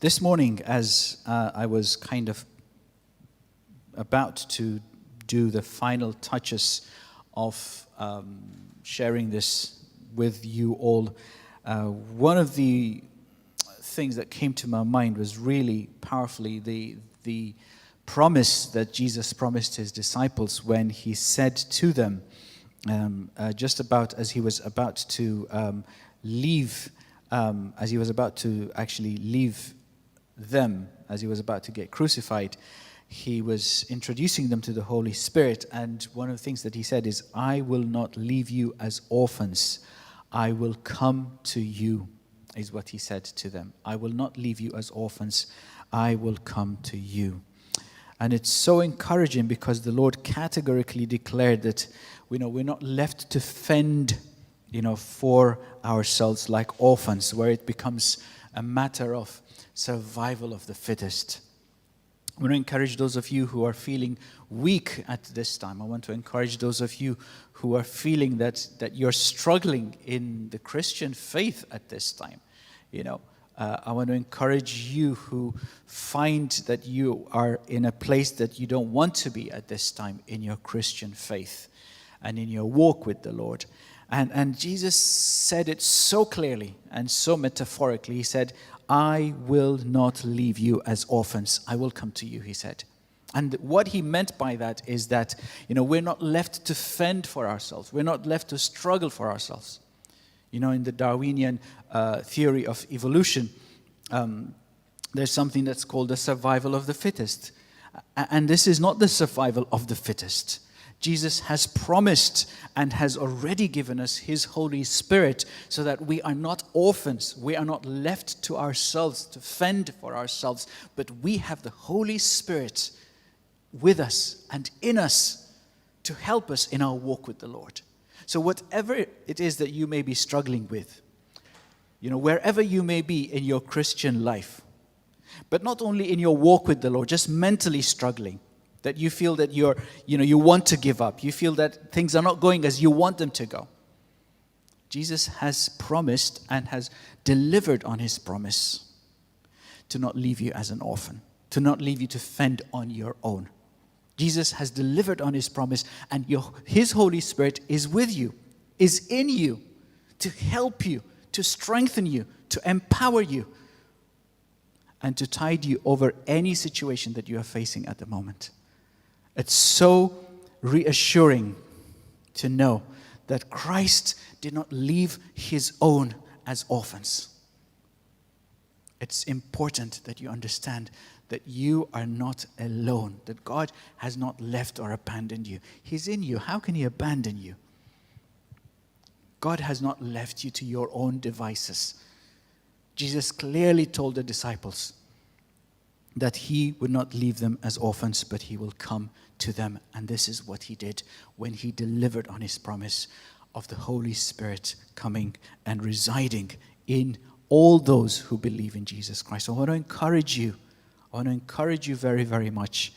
This morning, as I was kind of about to do the final touches of sharing this with you all, one of the things that came to my mind was really powerfully the promise that Jesus promised his disciples when he said to them, just about as he was about to leave, as he was about to actually leave them, as he was about to get crucified, he was introducing them to the Holy Spirit. And one of the things that he said is, I will not leave you as orphans. I will come to you, is what he said to them. I will not leave you as orphans. I will come to you. And it's so encouraging because the Lord categorically declared that, we're not left to fend, for ourselves like orphans, where it becomes a matter of survival of the fittest. I want to encourage those of you who are feeling weak at this time. I want to encourage those of you who are feeling that you're struggling in the Christian faith at this time. I want to encourage you who find that you are in a place that you don't want to be at this time in your Christian faith and in your walk with the Lord. And Jesus said it so clearly and so metaphorically. He said, I will not leave you as orphans. I will come to you, he said. And what he meant by that is that, we're not left to fend for ourselves. We're not left to struggle for ourselves. In the Darwinian theory of evolution, there's something that's called the survival of the fittest. And this is not the survival of the fittest. Jesus has promised and has already given us his Holy Spirit so that we are not orphans. We are not left to ourselves to fend for ourselves, but we have the Holy Spirit with us and in us to help us in our walk with the Lord. So whatever it is that you may be struggling with, wherever you may be in your Christian life, but not only in your walk with the Lord, just mentally struggling, that you feel that you want to give up. You feel that things are not going as you want them to go. Jesus has promised and has delivered on his promise to not leave you as an orphan, to not leave you to fend on your own. Jesus has delivered on his promise, and his Holy Spirit is with you, is in you, to help you, to strengthen you, to empower you, and to tide you over any situation that you are facing at the moment. It's so reassuring to know that Christ did not leave his own as orphans. It's important that you understand that you are not alone, that God has not left or abandoned you. He's in you. How can he abandon you? God has not left you to your own devices. Jesus clearly told the disciples that he would not leave them as orphans, but he will come to them. And this is what he did when he delivered on his promise of the Holy Spirit coming and residing in all those who believe in Jesus Christ. So I want to encourage you. I want to encourage you very, very much.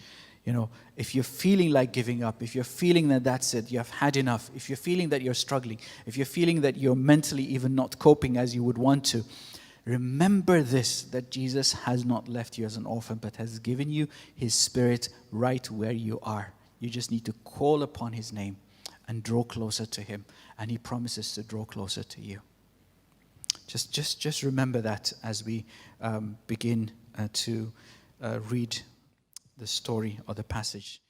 If you're feeling like giving up, if you're feeling that that's it, you have had enough, if you're feeling that you're struggling, if you're feeling that you're mentally even not coping as you would want to, remember this, that Jesus has not left you as an orphan, but has given you his Spirit right where you are. You just need to call upon his name and draw closer to him, and he promises to draw closer to you. Just remember that as we begin to read the story or the passage